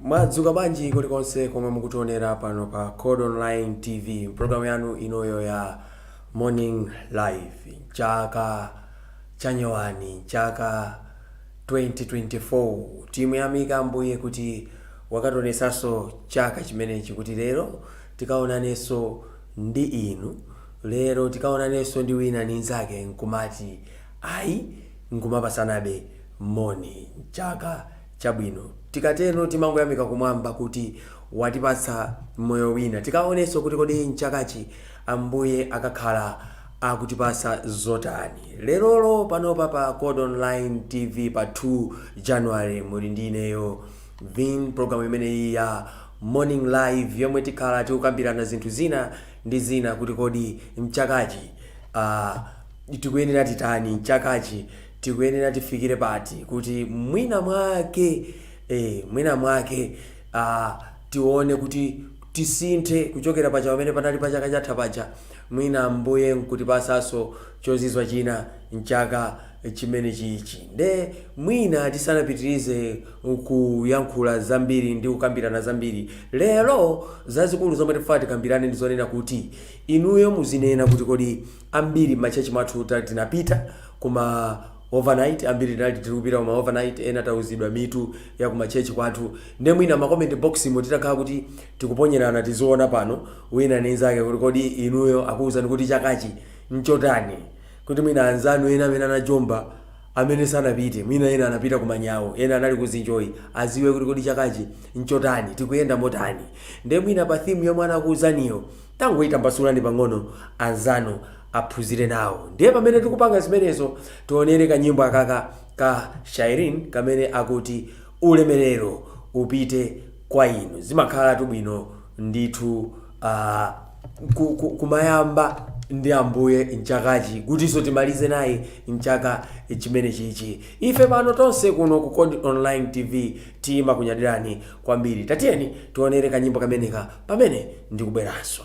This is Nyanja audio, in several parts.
Mwadzuka bwanji kulikonse komwe mukutionera pano pa Chord Online TV, programu yanu inoyo ya Morning Live, Chaka chanyowani, Chaka 2024. Timu yamika mbuye kuti wakatonesaso chaka chimenechi kuti lero tikaonaneso ndi inu, lero tikaonaneso ndi wina ninzake nkumati ayi nkumapasanabe moni chaka chabwino. Tikatero timangoyamika kumwamba kuti watipatsa moyo wina, tikaoneso kuti kodi nchakachi ambuye akakhala akutipasa zotani. Lerolo panopa pa Chord Online TV pa 2 January muli ndineyo Vin, programu imeneyi ya Morning Live yomwe tikhala tikukambirana zinthu zina ndi zina kuti kodi mchakachi tikuyenera titani, mchakachi tikuyenera tifikire pati kuti mwina mwake tione kuti tisinthe kuchokera pacha pamene panali pa chaka chatha pacha, mwina mbuye nkutipasaso chozizwa china mchaka chimene chichi. Nde mwina tisanapitirize kuyankhula zambiri ndi kukambirana zambiri, lero zazikulu zomwe tifuna tikambirane ndi zonena kuti inuyo muzinena kuti kodi ambiri machechi mathu tinapita kuma overnight, ambiri tinali tikupita kuma overnight, ena tauzidwa mitu ya kuma chechi kwathu. Nde mwina ma comment box mo titakhala kuti tikuponyerana tizoona pano wina nenzake kuti kodi inuyo akuwuzani kuti chakachi nchotani, kuti mwina anzanu ena amene anajomba amene sanapite, mwina ena anapita kumanyawo, ena anali kuzinjoyi, aziwe kuti kodi chakachi nchotani, tikuyenda motani. Nde mwina pa theme yomwe anakuwuzaniyo tangoyitambasulani pang'ono anzanu aphunzire nawo. Ndiye pamene tikupanga zimenezo tionere kanyimbo akaka ka Shairin kamene akuti ulemerero upite kwa inu. Zimakhala tubwino ndithu kumayamba ndi ambuye mchakachi kutiso timalize naye mchaka chimene chichi. Ife pano tonse kuno ku Chord Online TV timakunyadirani kwambiri. Tatiyeni tionere kanyimbo kameneka pamene ndikubweranso.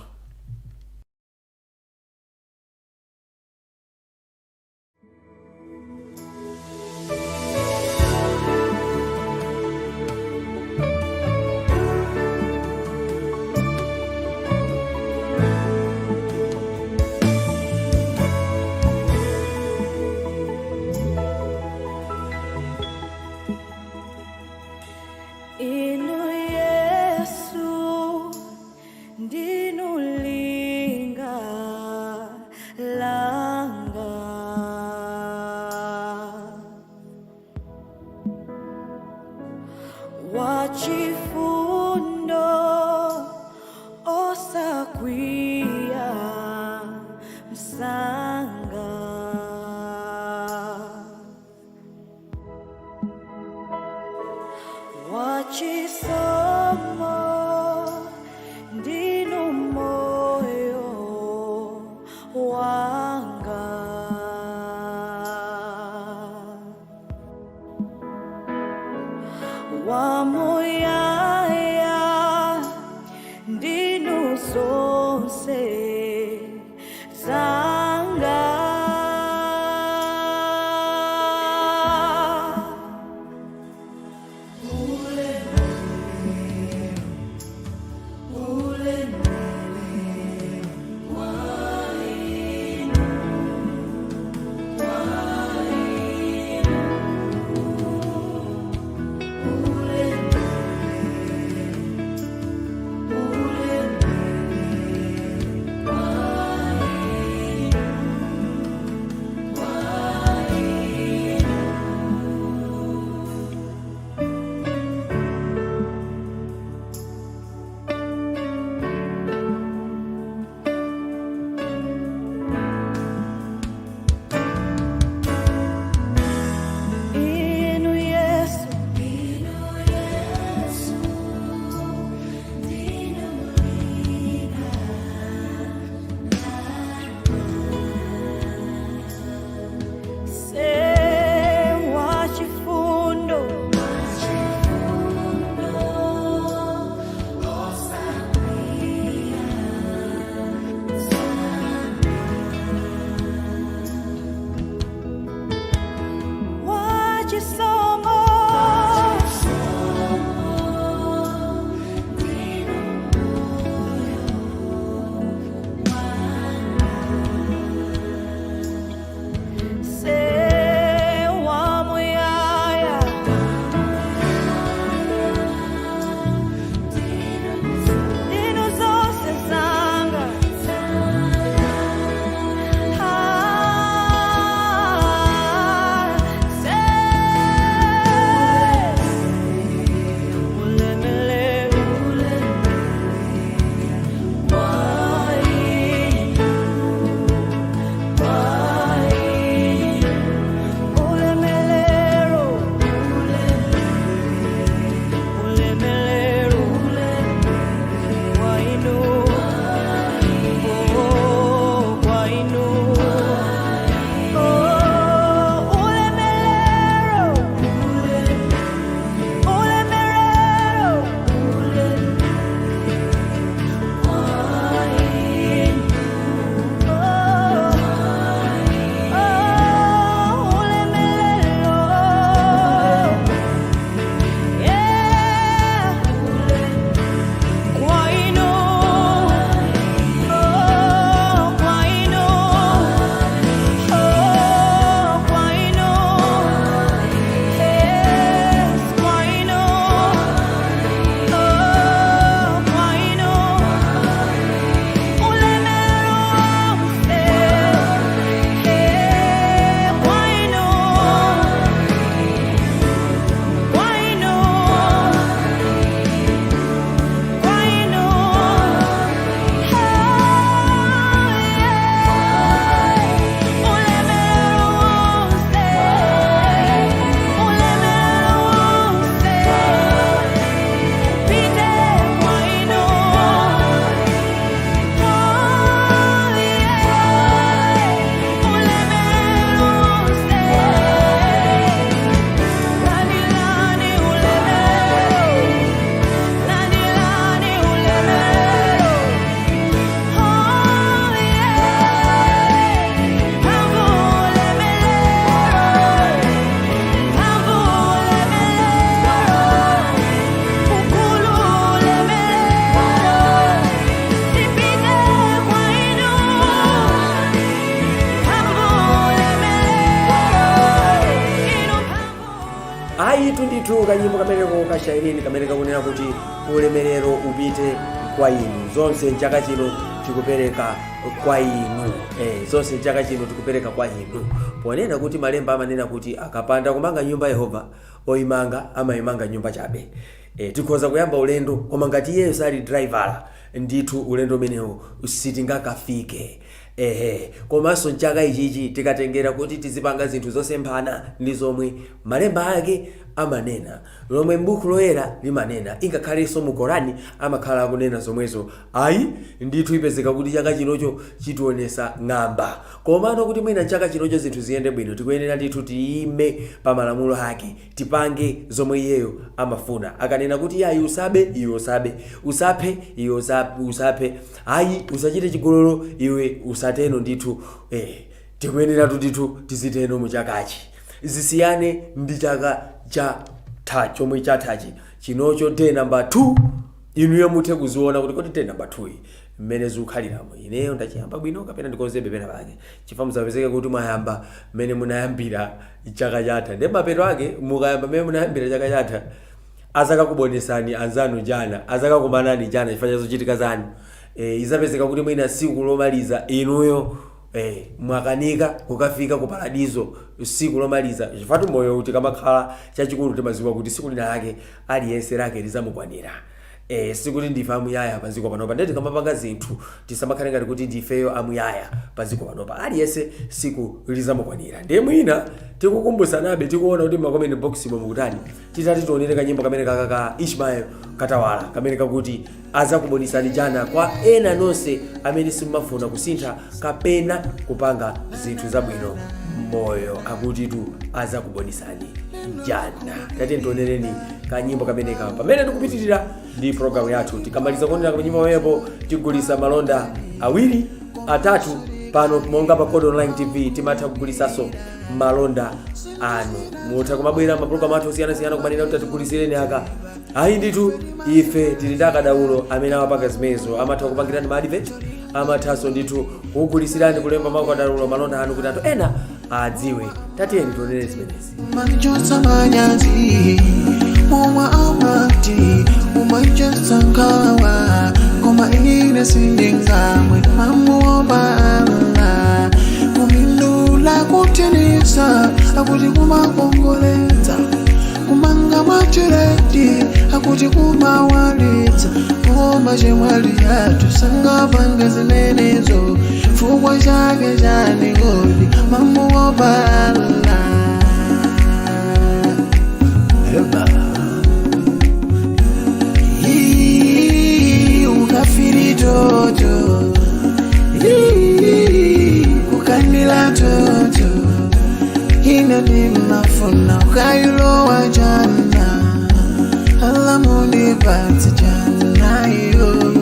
kanyimbo kameneko kashairini kamene kakunena kuti ulemerero upite kwa inu. Zonse chaka chino tikupereka kwa inu. Zonse chaka chino tikupereka kwa inu. Ponena kuti malemba amanena kuti akapanda kumanga nyumba Yehova, oimanga amaimanga nyumba chabe. Tikhoza kuyamba ulendo koma ngati iyeyo sali driver ndithu ulendo umenewo sitingakafike. Komanso chaka ichichi tikatengera kuti tizipanga zinthu zosemphana ndi zomwe malemba ake amanena, lomwe m'buku loyera limanena, ingakhalenso mu Korani amakhala akunena zomwezo. Ayi ndithu ipezeka kuti chaka chinocho chitionesa ng'amba. Komano kuti mwina chaka chinocho zinthu ziyende bwino, tikuyenera ndithu tiyime pa malamulo ake, tipange zomwe iyeyo amafuna. Akanena kuti ayi usabe, iwe usabe, usaphe, iwe usaphe, ayi usachite chigololo, iwe usateno ndithu. Tikuyenera ndithu tiziteno mu chakachi. Zisiyane ndi chaka cha chomwe chathachi chinocho day number 2. Inuyo muthe kuziona kuti kodi day number 2 mmene zikukhaliramo. Ineyo ndachiyamba bwino kapena ndikonzebe pena pake. Chifukwa muzapezeke kuti mwayamba mmene munayambira chaka chatha. Ndi mapeto ake mukayamba mmene munayambira chaka chatha, azakakubonesani anzanu jana, azakakumanani jana chifukwa chochitika zanu. Izapezeka kuti mwina siku lomaliza inuyo mwakanika kukafika ku paradizo siku lomaliza. Chifukwa moyo kuti kamakhala chachikulu timaziwa kuti siku lina lake aliyense lake lizamukwanira. Sikuti ndife amuyaya paziko panopa. Ndeti kamapanga zinthu tisamakhale ngati kuti ndifeyo amuyaya paziko panopa. Aliyense siku lizamukwanira. Ndiye mwina tikukumbusanabe tikuona kuti makomeni box mukutani titati tionere kanyimbo kamene kaka Ishmael Katawala kamene kakuti azakubonisani jana kwa ena nonse amene simafuna kusintha kapena kupanga zinthu zabwino moyo, akuti tu azakubonisani jana. Tati tionereni kanyimbo kamene kapa pamene tikupitirira ndi program yathu. Tikamaliza kuonera kanyimbo wepo tigulisa malonda awiri atatu pano monga pa Chord Online TV timatha kugulisaso malonda anu. Mutha kumabwera maprogram athu osiyana kumanena kuti tikugulisireni aka. Ayi ndithu ife tili ndi akadaulo amene amapanga zimenezo, amatha kupangirani ma advert, amathanso ndithu kugulisirani kulemba makadaulo malonda anu kuti anthu ena adziwe. Tatiyeni tionere zimenezi. Manjosa manyazi mwa amati umanjosa ngawa koma ine sindingamwe mamuoba kumindula kutinisa akuti kumakongoleza kumanga machireti akuti kumawalitsa koma chemwali yathu sangapange zimenezo fukwa chake chanigodi mamuoba ukafiri toto ukandila toto ina ni mafuna ukayulowa jana alamundi bati jana yo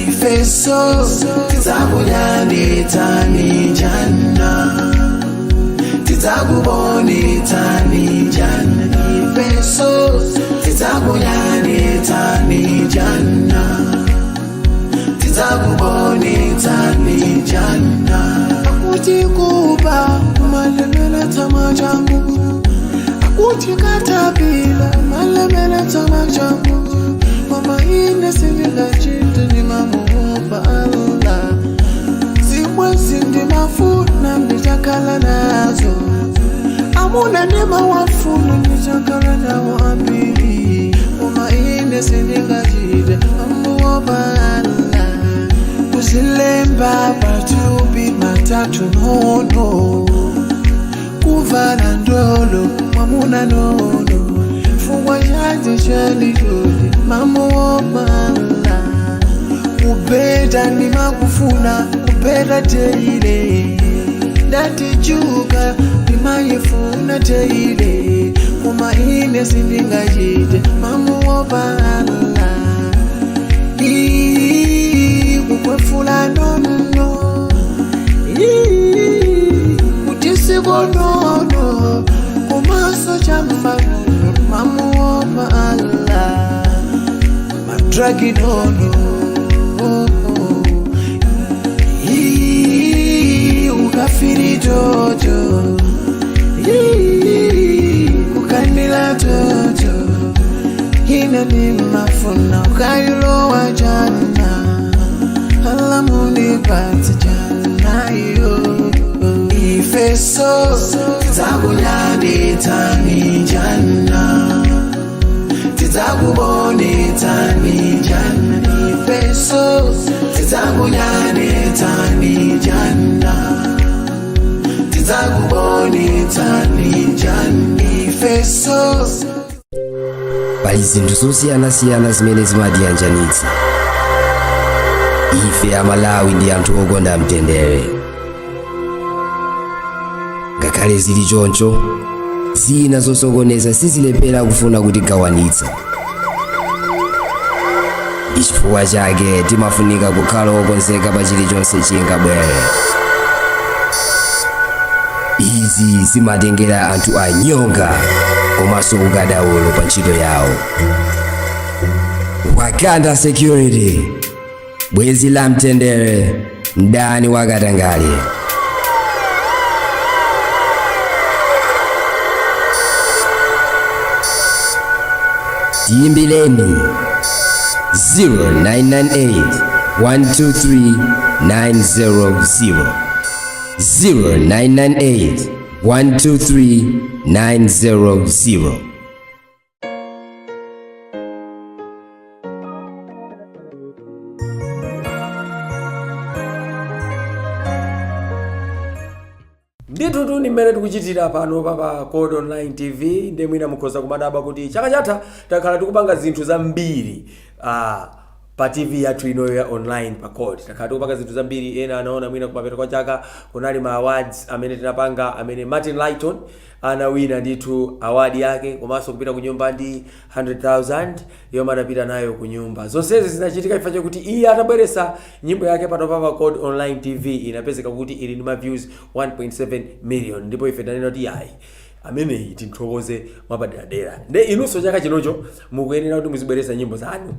ifeso tizakujani tani jana tizakuboni tani jana ifeso tizakujani tani jana tizakuboni tani jana akuti kuba malemela tamajangu akuti katapila malemela tamajangu mama ine sivila chita ni mamuoba Allah zimwe zindi mafuna nditakala nazo amuna nema wafuna nditakala nawo ambili mama ine sivila chita mamuoba Allah kuzilemba patubi matatu nono kuvala ndolo mwamuna nono fungwa chaje chalijoli mamuomala kubeda ni makufuna kubeda teile ndatichuka nimayefuna teile kuma ine sindingajite mamuomala kukwefula nono kutisiko nono kumaso chamba mamuoma Allah madragi nono ukafiri toto kukandila toto ine ni mafuna ukailowa jana alamundi pati jana yo ifeso tizakunyani tani jana tizakubone tani jana ifeso tizakunyani tani jana tizakubone tani jana ifeso. Pali zinthu zosiyana-siyana zimene zimatiyanjanitsa ife Amalawi ndi anthu okonda mtendere. Ngakhale zili choncho, zina zosokoneza sizilephera kufuna kutigawanitsa. Ndi chifukwa chake timafunika kukhala okonzeka pa chilichonse chingabwere. Izi zimatengera anthu anyonga komanso ukadaulo pa ntchito yawo. Wakanda Security, bwezi la mtendere, mdani wakatangale. Tiimbireni 0998 123 900 0998 123 900. Ndithu ni mmene tikuchitira pano pa Chord Online TV. Ndi mwina mukhoza kumadaba kuti chaka chatha takhala tikupanga zinthu zambiri pa TV yathu inoyo ya online pa Chord. Takhala tikupanga zinthu zambiri. Ena anaona mwina kumapeto kwa chaka kunali ma awards amene tinapanga, amene Martin Lighton anawina ndithu award yake, komanso kupita ku nyumba ndi 100,000 yomwe anapita nayo ku nyumba. Zonsezi zinachitika chifukwa chakuti iye atabweresa nyimbo yake pano pa Chord Online TV inapezeka kuti ili ndi ma views 1.7 million. Ndipo ife tanena kuti ayi amene tinthokoze mwapaderadera. Nde inunso chaka chinocho mukuyenera kuti muzibweresa nyimbo zanu.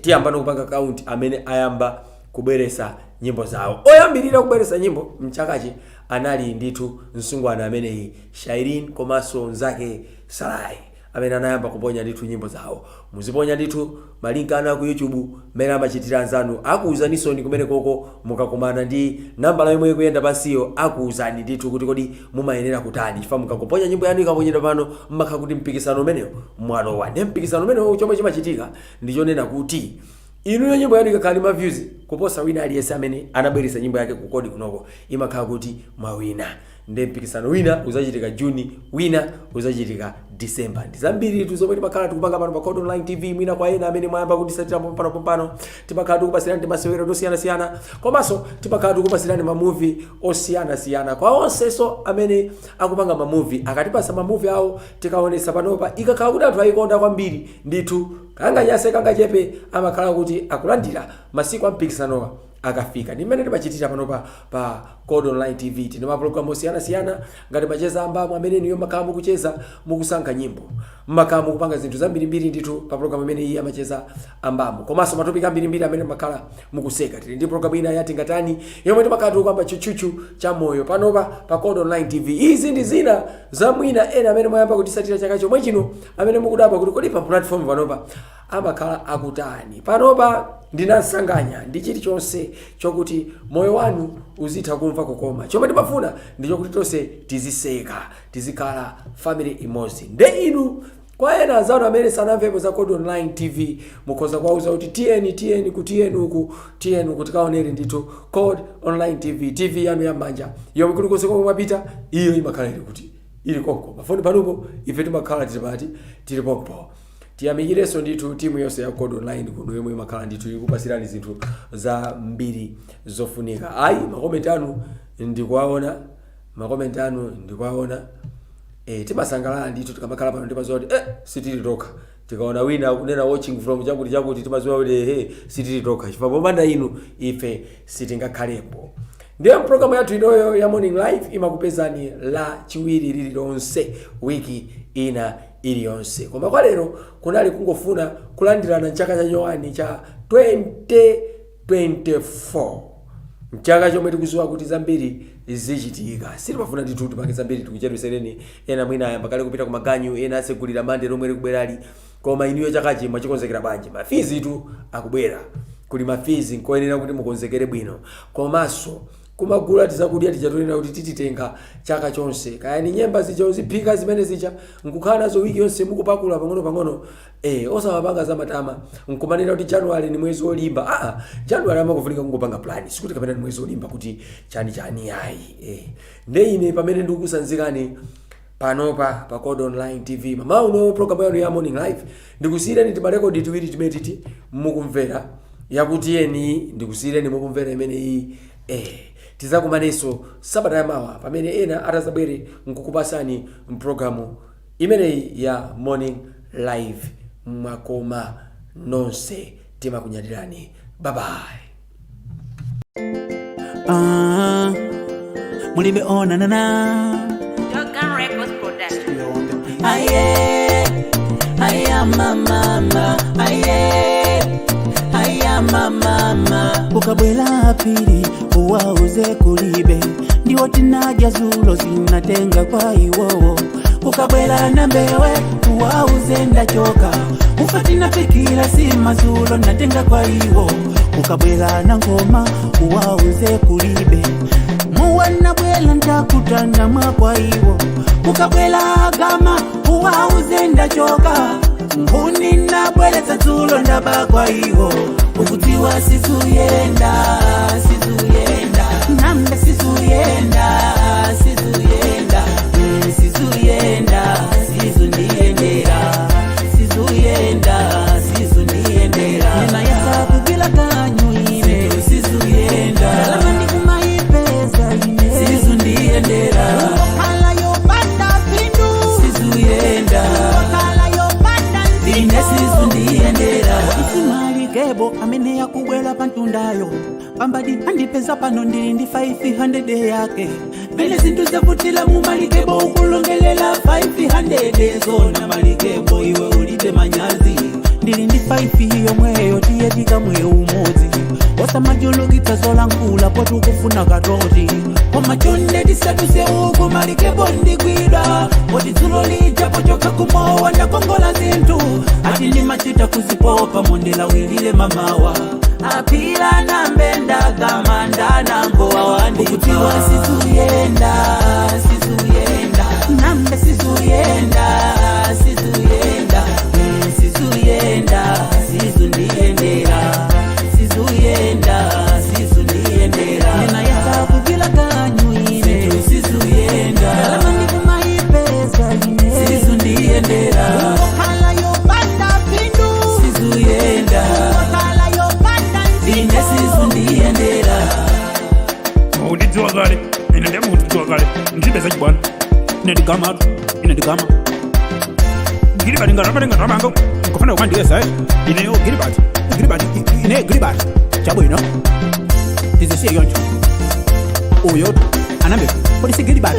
Tiyamba kupanga account amene ayamba kubweresa nyimbo zawo. Oyambirira kubweresa nyimbo mchakachi anali ndithu msungwana ameneyi Shairin komanso nzake Salai amene anayamba kuponya ndithu nyimbo zawo. Muziponya ndithu malinka ana ku YouTube mene amachitira anzanu, akuwuzaninso ndi kumene koko mukakumana ndi nambala yomwe ikuyenda pansiyo, akuwuzani ndithu kuti kodi mumayenera kutani. Chifukwa mukakuponya nyimbo yanu ikaponyedwa pano mmakhala kuti mpikisano umenewo mwalowa. Ndi mpikisano umenewo chomwe chimachitika ndi chonena kuti inuyo nyimbo yanu ikakhala ma views kuposa wina aliyense amene anabweresa nyimbo yake ku Chord kunoko, imakhala kuti mwawina. Ndi mpikisano wina uzachitika Juni, wina uzachitika December. Ndi zambiri tu zomwe timakhala tikupanga pano pa Chord Online TV. Mwina kwa ena amene mwayamba kutisatira pano timakhala tikupasirani masewero osiyana-siyana, komanso timakhala tikupasirani ma movie osiyana-siyana. Kwa onsenso amene akupanga ma movie akatipasa ma movie awo tikaonesa panopa, ikakhala kuti anthu ayikonda kwambiri ndithu kanganyase kangachepe amakhala kuti akulandira masiku a mpikisanowa akafika. Ndi mmene timachitira pano pa Chord Online TV. Tine mapulogalamu osiyana-siyana ngati macheza ambamu amene niyo makhala mukucheza mukusankha nyimbo, makhala mukupanga zinthu zambirimbiri ndithu pa programu imene iyi amacheza ambamu, komanso matopiki ambirimbiri amene makhala mukuseka. Tili ndi programu ina yati ngatani yomwe timakhala tikupamba chuchuchu cha moyo panopa pa Chord Online TV. Izi ndi zina za mwina ena amene mwayamba kutisatira chaka chomwe chino amene mukudabwa kuti kodi pa platform panopa amakhala akutani. Panopa ndinasanganya ndi chilichonse chokuti moyo wanu uzitha kumva kukoma. Chomwe timafuna ndi chokuti tonse tiziseka, tizikhala family imodzi. Nde inu kwa ena azanu amene sanamvepo za Chord Online TV mukhoza kuwauza kuti tiyeni uku tikaonere ndithu Chord Online TV, TV yanu ya manja yomwe kuli konse komwe mwapita iyo imakhala ili kuti ili konko. Pafoni panupo ife timakhala tili pompo. Tiyamikireso ndithu timu yonse ya Chord Online kuno yomwe imakhala ndithu ikupasirani zinthu za mbiri zofunika. Ayi makomenti anu ndikuwaona. Timasangalala ndithu tikamakhala pano timaziwa kuti sitili toka. Tikaona wina kunena watching from chakuti timaziwa kuti sitili toka. Chifukwa popanda inu ife sitingakhalepo. Ndiyo programu yathu inoyo ya Morning Live imakupezani la chiwiri lililonse wiki ina iliyonse. Koma kwa lero kunali kungofuna kulandirana chaka cha nyowani cha 2024. Mchaka chomwe tikuziwa kuti zambiri zichitika. Sitimafuna ndithu tipange zambiri tikuchedwesereni ena mwina ayamba kale kupita ku maganyu, ena asegulira mande lomwe likubwerali. koma inuyo chakachi mwachikonzekera bwanji. Mafizi tu akubwera kuli mafizi nkoyenera kuti mukonzekere bwino, komanso kumagula tizakudya tichatonena kuti tititenga chaka chonse, kaya ni nyemba zija ziphika zimene zija nkukhala nazo wiki yonse mukupakula pang'ono osawapanga zamatama nkumanena kuti January ni mwezi olimba. January amakufunika kungopanga plan, sikuti kapena ni mwezi olimba kuti chani ayi. Ine pamene ndikukusanzikani panopa pa Chord Online TV mama uno program yanu ya morning live ndikusiyireni timarekodi tiwiri timetiti mukumvera yakuti yeni ndikusiyireni mukumvera imene iyi tizakumaneso sabata yamawa pamene ena atazabwere nkukupasani mprogramu imene ya morning live. Mwakoma nonse timakunyadirani. Bye bye. Mulibe onanana Chaka Records Production. Mama ukabwela pili uwauze kulibe ndiwo tinaja zulo zinatenga kwa iwowo. Ukabwela na mbewe uwauze ndachoka ufatina fikira si mazulo natenga kwa iwo. Ukabwela na ngoma uwauze kulibe muwana bwela ntakutana mwa kwa iwo. Ukabwela gama uwauze ndachoka mbuni na bwele tatulo ndaba kwa iwo. Ukutiwa sizuyenda nambe sizuyenda sizundiendera nena yasa kugila kanyuine sizuyenda lamani kumaipeza ine sizundiendera wakala yopanda pindu sizuyenda wakala yopanda ine sizundiendera Kebo amene yakubwela pantundayo pambadi andipeza pano ndili ndi 500 yake vele zintu zakutila mu malikebo ukulongelela 500 zona malikebo iwe ulite manyazi ndili ndi 5 yomweyo tiye tikamwe umodzi osamajulukitsa zola nkula potu kufuna katoti omachonde tisatuse uku malikebo ndikwida poti dzulo lija pochoka kumowa ndakongola zinthu ati ndimachita kuzipopa mondela wilile mamawa apila na mbenda gamanda nangowa wandikutiwa sizuyenda nambe sizuyenda sizundiendera nena yasa kugila kanyuine sizuyenda lamani kumaipeza ine sizundiendera wakala yopanda pindu sizuyenda wakala yopanda ine sizundiendera. Uditwa kale ina ndemu uditwa kale ndibeza chibwana nedigama giribati ngaramanga ngofana kwandiyesa ineyo giribati ine giribati chabwino tizesiye yoncho uyo anambe polisi giribati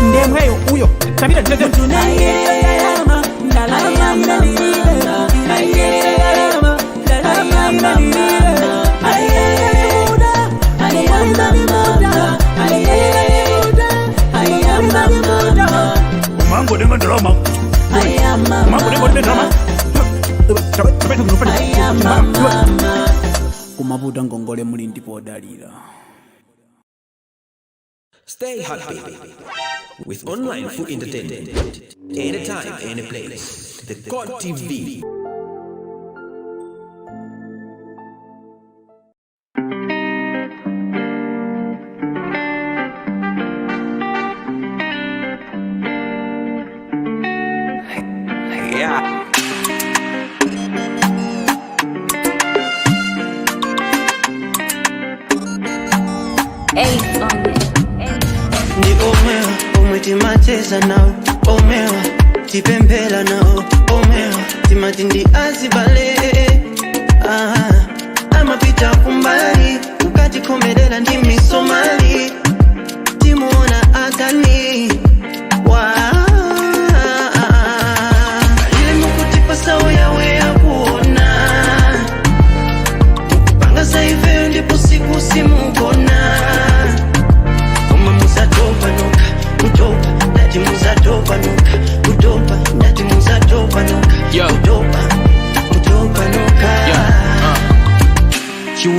ndemweyo uyo tabira tete tunayema ndalama Mango dengan drama. Mango dengan drama. Coba ngufanya. Kumabuda ngongole muli ndipo dalira. Stay happy with online food entertainment. Anytime, any place. The Chord TV. Ni omewa, umetimateza nao omewa, tipempela nao omewa, timatindi azibale amapita kumbali, ukatikomelela ndimi Somali, timuona agani ile mukutipa sawa yawe ya kuona panga saive ndipo siku simukona Mutopa, nati muzatopa nuka, utopa, nati muzatopa nuka, utopa,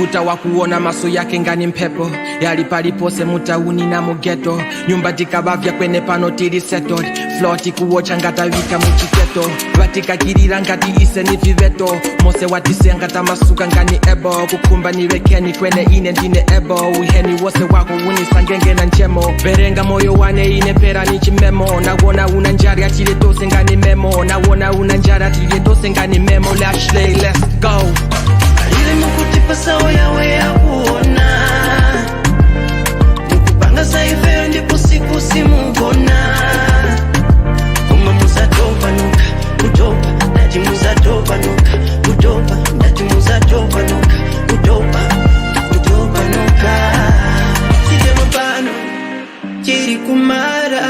ukuta wa kuona maso yake ngani mpepo yali palipose mutauni na mugeto nyumba tikabavya kwene pano tili settled floti kuocha ngatawika muchiketo vatikakirira ngati ise ni viveto mose watisengata masuka ngani ebo kukumba niwekeni kwene ine ndine ebo uheni wose wako unisangenge na njemo berenga moyo wane ine pera ni chimemo nawona una njari atile tose ngani memo nawona una njari atile tose ngani memo Lashley, let's go Alile mukutipa sawa yawe ya kuona Mukupanga saifeo ndipo siku simugona Kuma muzatopa nuka, utopa Daji muzatopa nuka, utopa Daji muzatopa nuka, utopa Utopa nuka Sije mabano, jiri kumara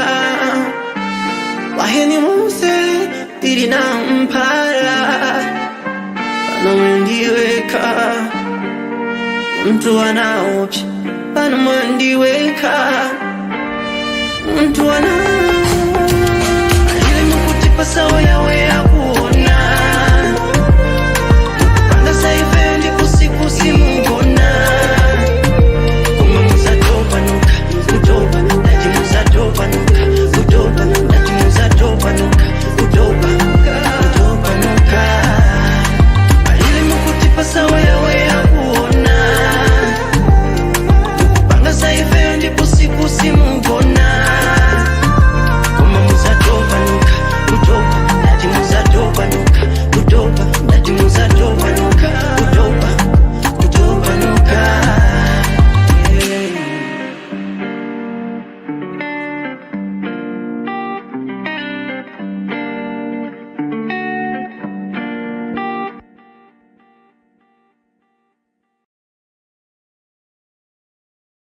Waheni muse, tiri na mpara Pano mwendiweka Mtu anaopya Pano mwendiweka Mtu anaopya Alile mukutipa sawa yawe ya